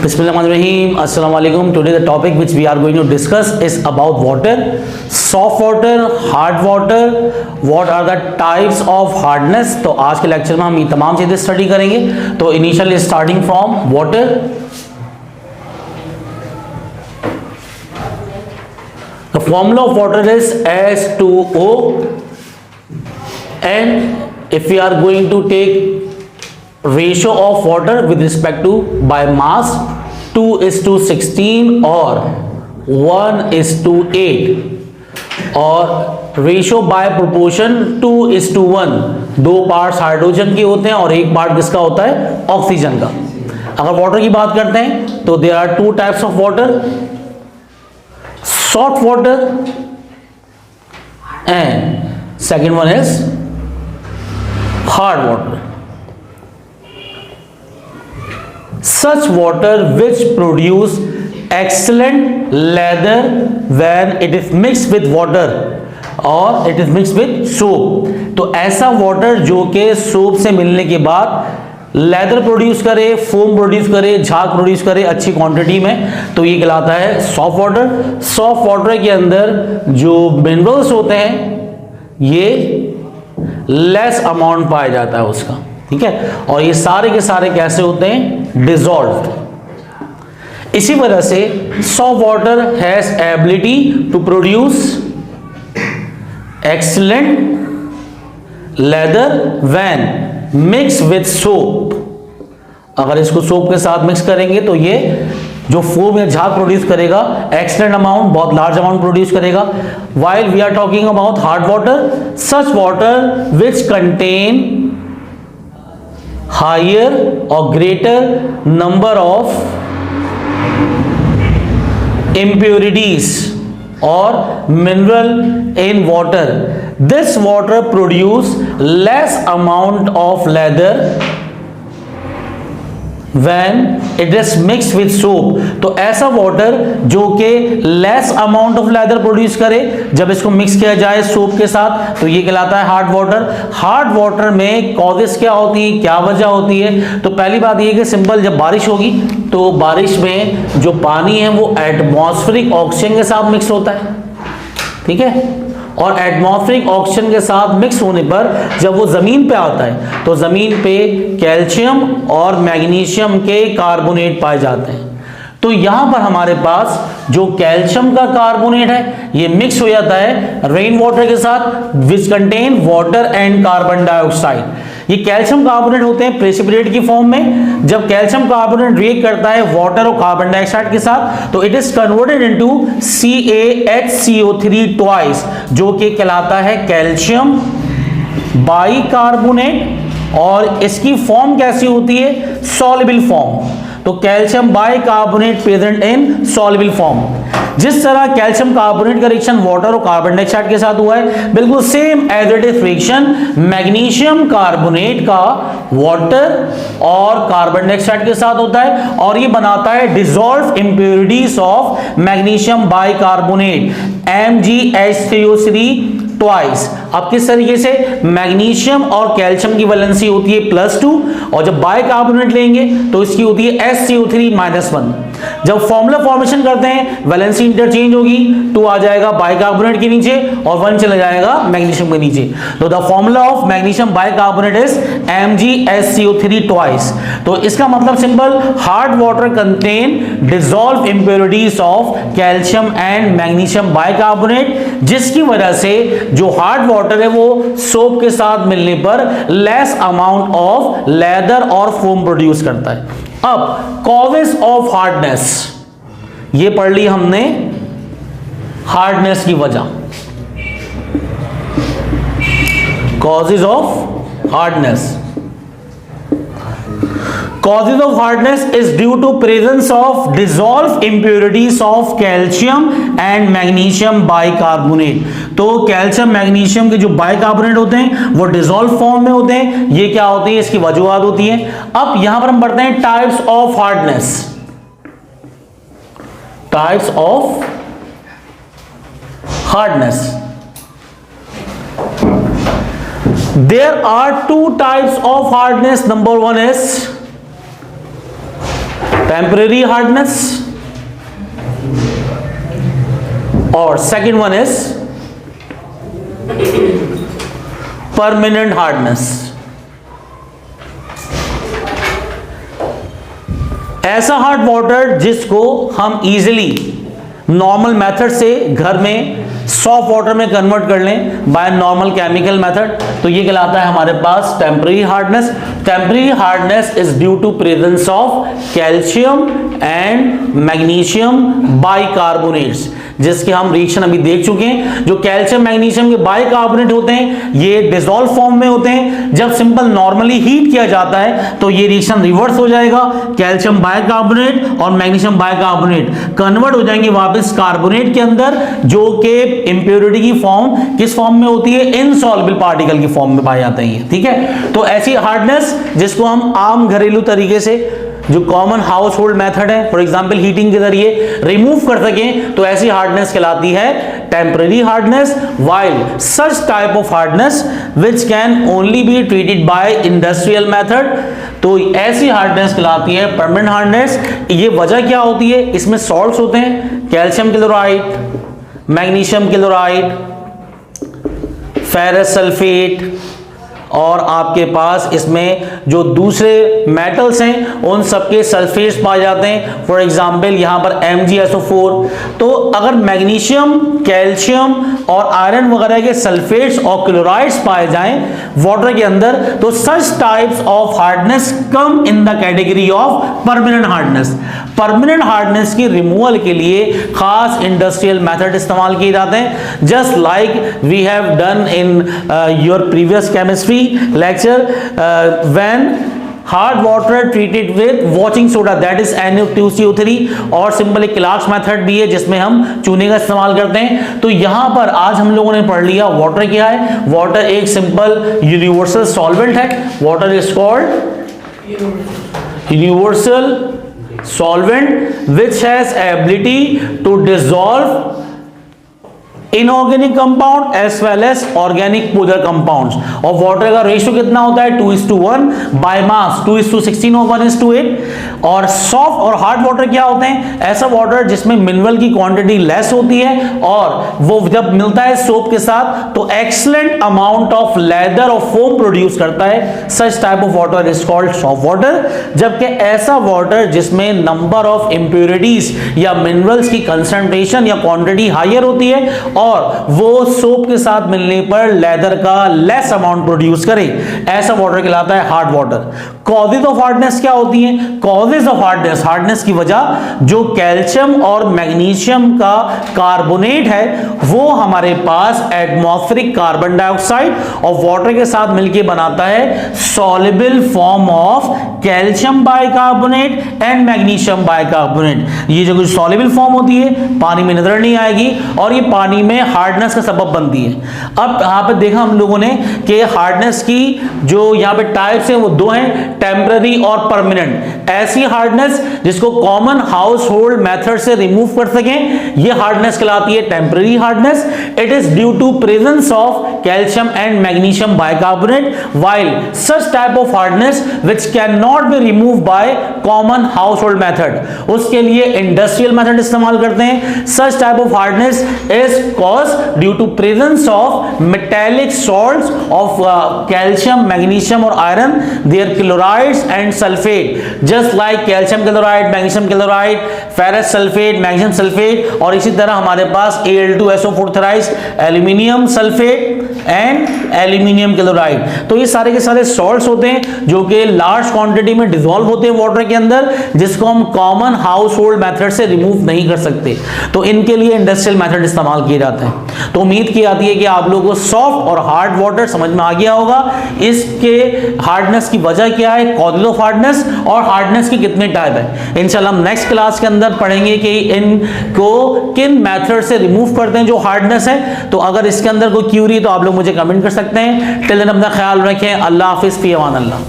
Bismillahirrahmanirrahim. Assalamu alaikum. Today the topic which we are going to discuss is about water. Soft water, hard water. What are the types of hardness? तो आज के lecture में हम ये तमाम चीज़ें study करेंगे. तो initially starting from water. The formula of water is H2O, and if we are going to take ratio of water with respect to by mass 2:16 or 1:8 और रेशियो बाय प्रोपोर्शन 2:1, दो parts hydrogen के होते हैं और एक part किसका होता है, ऑक्सीजन का. अगर वाटर की बात करते हैं तो there are two types of water, soft water and second one is hard water. Such water which produce excellent leather when it is mixed with water or it is mixed with soap. तो ऐसा water जो कि soap से मिलने के बाद leather produce करे, foam produce करे, झाग प्रोड्यूस करे अच्छी क्वांटिटी में, तो ये कहलाता है सॉफ्ट वाटर. सॉफ्ट वाटर के अंदर जो मिनरल्स होते हैं ये लेस अमाउंट पाया जाता है उसका, ठीक है. और ये सारे के सारे कैसे होते हैं, डिसॉल्व. इसी वजह से soft water has ability to produce excellent lather when mix with soap. अगर इसको सोप के साथ मिक्स करेंगे तो ये जो फोम या झाग प्रोड्यूस करेगा एक्सीलेंट अमाउंट, बहुत लार्ज अमाउंट प्रोड्यूस करेगा. While we are talking about hard water, such water which contain higher or greater number of impurities or mineral in water. This water produce less amount of leather when it is mixed with soap. तो ऐसा water जो कि less amount of leather produce करे जब इसको mix किया जाए soap के साथ, तो ये कहलाता है हार्ड वाटर. हार्ड वाटर में कॉजेस क्या होती है, क्या वजह होती है? तो पहली बात ये कि सिंपल, जब बारिश होगी तो बारिश में जो पानी है वो एटमॉस्फेरिक ऑक्सीजन के साथ मिक्स होता है, ठीक है. और एटमॉस्फेरिक ऑक्सीजन के साथ मिक्स होने पर जब वो जमीन पे आता है तो जमीन पे कैल्शियम और मैग्नीशियम के कार्बोनेट पाए जाते हैं. तो यहां पर हमारे पास जो कैल्शियम का कार्बोनेट है ये मिक्स हो जाता है रेन वाटर के साथ which contain water and carbon dioxide. ये कैल्शियम कार्बोनेट होते हैं प्रेसिपिटेट की फॉर्म में. जब कैल्शियम कार्बोनेट रिएक्ट करता है वाटर और कार्बन डाइऑक्साइड के साथ तो it is converted into CaHCO3 twice, जो कि कहलाता है कैल्शियम बाइकार्बोनेट. और इसकी फॉर्म कैसी होती है, सॉल्युबल फॉर्म. तो calcium bicarbonate present in soluble form. जिस तरह कैल्शियम कार्बोनेट का रिएक्शन वाटर और कार्बन डाइऑक्साइड के साथ हुआ है, बिल्कुल same as it is reaction magnesium carbonate का वाटर और कार्बन डाइऑक्साइड के साथ होता है और ये बनाता है dissolve impurities of magnesium bicarbonate MgHCO3 twice. अब किस तरीके से, मैग्नीशियम और कैल्शियम की वैलेंसी होती है +2 और जब बाइकार्बोनेट लेंगे तो इसकी होती है SCO3-1. जब फॉर्मूला फॉर्मेशन करते हैं वैलेंसी इंटरचेंज होगी, 2 आ जाएगा बाइकार्बोनेट के नीचे और 1 चला जाएगा मैग्नीशियम के नीचे. तो the formula of magnesium bicarbonate is MgHCO3 twice. तो इसका मतलब simple, hard water contain dissolve impurities of calcium and magnesium bicarbonate, जिसकी वजह से जो हार्ड वाटर है वो सोप के साथ मिलने पर लेस अमाउंट ऑफ लेदर और फोम प्रोड्यूस करता है. अब कॉजेस ऑफ हार्डनेस, ये पढ़ ली हमने हार्डनेस की वजह. Causes of hardness. Causes of hardness is due to presence of dissolved impurities of calcium and magnesium bicarbonate. तो कैल्शियम मैग्नीशियम के जो बाइकार्बोनेट होते हैं वो डिसॉल्व फॉर्म में होते हैं. ये क्या होती है, इसकी वजूहात होती है. अब यहां पर हम पढ़ते हैं types of hardness. Types of hardness. There are two types of hardness. Number one is temporary hardness, और second one is permanent hardness. ऐसा हार्ड वाटर जिसको हम इजीली नॉर्मल मेथड से घर में सॉफ्ट वाटर में कन्वर्ट कर लें बाय नॉर्मल केमिकल मेथड, तो ये कहलाता है हमारे पास temporary hardness. Temporary hardness is due to presence of calcium and magnesium bicarbonates, जिसके हम रिएक्शन अभी देख चुके हैं। जो कैल्शियम मैग्नीशियम के बाइकार्बोनेट होते हैं ये डिसॉल्व फॉर्म में होते हैं। जब सिंपल नॉर्मली हीट किया जाता है तो ये रिएक्शन रिवर्स हो जाएगा, कैल्शियम बाइकार्बोनेट और मैग्नीशियम बाइकार्बोनेट कन्वर्ट हो जाएंगे वापस कार्बोनेट के अंदर, जो कि इंप्योरिटी की फॉर्म किस फॉर्म में होती है, इनसॉल्युबल पार्टिकल की फॉर्म में पाए जाते हैं। ठीक है, तो ऐसी हार्डनेस जिसको हम आम घरेलू तरीके से जो कॉमन हाउस होल्ड मेथड है, फॉर एग्जांपल हीटिंग के जरिए रिमूव कर सकें, तो ऐसी हार्डनेस कहलाती है temporary hardness. While such type of hardness which can only be treated by industrial method, तो ऐसी हार्डनेस कहलाती है परमानेंट हार्डनेस। ये वजह क्या होती है, इसमें सॉल्ट्स होते हैं, calcium chloride, magnesium chloride, ferrous sulphate, और आपके पास इसमें जो दूसरे मेटल्स हैं उन सबके सल्फेट्स पाए जाते हैं, फॉर एग्जांपल यहां पर MgSO4। तो अगर मैग्नीशियम, कैल्शियम और आयरन वगैरह के सल्फेट्स और क्लोराइड्स पाए जाएं वाटर के अंदर, तो such types of hardness come in the category of permanent hardness. Permanent hardness की रिमूवल के लिए खास इंडस्ट्रियल मेथड इस्तेमाल किए जाते हैं, just like we have done in your previous chemistry lecture when hard water treated with washing soda, that is NO2CO3, और simple एक क्लार्क्स मेथड भी है जिसमें हम चूने का इस्तेमाल करते हैं। तो यहां पर आज हम लोगों ने पढ़ लिया वाटर क्या है। वाटर एक सिंपल यूनिवर्सल सॉल्वेंट है। Water is called universal solvent which has ability to dissolve inorganic compound as well as organic polar compounds. और वाटर का रेशियो कितना होता है, 2:1, बाय मास 2:16 और 1:8। और सॉफ्ट और हार्ड वाटर क्या होते हैं, ऐसा वाटर जिसमें मिनरल की क्वांटिटी लेस होती है और वो जब मिलता है सोप के साथ तो एक्सीलेंट अमाउंट ऑफ लेदर और फोम प्रोड्यूस करता है। Such type of water is called soft water. जबकि ऐसा वाटर जिसमें नंबर ऑफ इंप्योरिटीज या मिनरल्स की कंसंट्रेशन या क्वांटिटी हायर होती है और वो सोप के साथ मिलने पर लेदर का लेस अमाउंट प्रोड्यूस करे, ऐसा वाटर कहलाता है hard water. Causes of hardness क्या होती हैं, कॉजेज ऑफ हार्डनेस, हार्डनेस की वजह जो कैल्शियम और मैग्नीशियम का कार्बोनेट है वो हमारे पास एटमॉस्फेरिक कार्बन डाइऑक्साइड और वाटर के साथ मिलकर बनाता है soluble form of calcium bicarbonate and magnesium bicarbonate. ये जो कुछ सॉल्युबल फॉर्म होती है पानी में नजर नहीं आएगी और ये पानी में हार्डनेस का सबब बनती है। अब यहां पे देखा हम लोगों ने कि हार्डनेस की जो यहां पे टाइप्स हैं वो दो हैं, टेम्पररी और परमानेंट। ऐसी हार्डनेस जिसको कॉमन हाउस होल्ड मेथड से रिमूव कर सकें ये हार्डनेस कहलाती है temporary hardness. It is due to presence of calcium and magnesium bicarbonate, while such type of hardness which cannot be removed by common household method, उसके लिए industrial method इस्तेमाल करते हैं। such type of hardness is caused due to presence of metallic salts of calcium, magnesium और iron, their chlorides and sulfate, just like calcium chloride, magnesium chloride, ferrous sulfate, magnesium sulfate, और इसी तरह हमारे पास Al2SO4 thrice, aluminium sulfate and aluminium chloride. तो ये सारे के सारे सॉल्ट्स होते हैं जो कि लार्ज क्वांटिटी में डिसॉल्व होते हैं वाटर के अंदर, जिसको हम कॉमन हाउस होल्ड मेथड से रिमूव नहीं कर सकते। तो इनके लिए इंडस्ट्रियल मेथड इस्तेमाल किया जाता है। तो उम्मीद की जाती है कि आप लोगों को सॉफ्ट और हार्ड वाटर समझ में आ गया होगा, इसके हार्डनेस की वजह क्या है, कॉजेज ऑफ हार्डनेस और हार्डनेस के कितने टाइप है। इंशाल्लाह हम नेक्स्ट क्लास के अंदर पढ़ेंगे कि इनको किन मेथड से रिमूव करते हैं जो हार्डनेस है। तो अगर इसके अंदर कोई क्यूरी तो आप लोग मुझे कमेंट कर सकते हैं। टिल देन अपना ख्याल रखें। अल्लाह हाफिज़, फी अमान अल्लाह।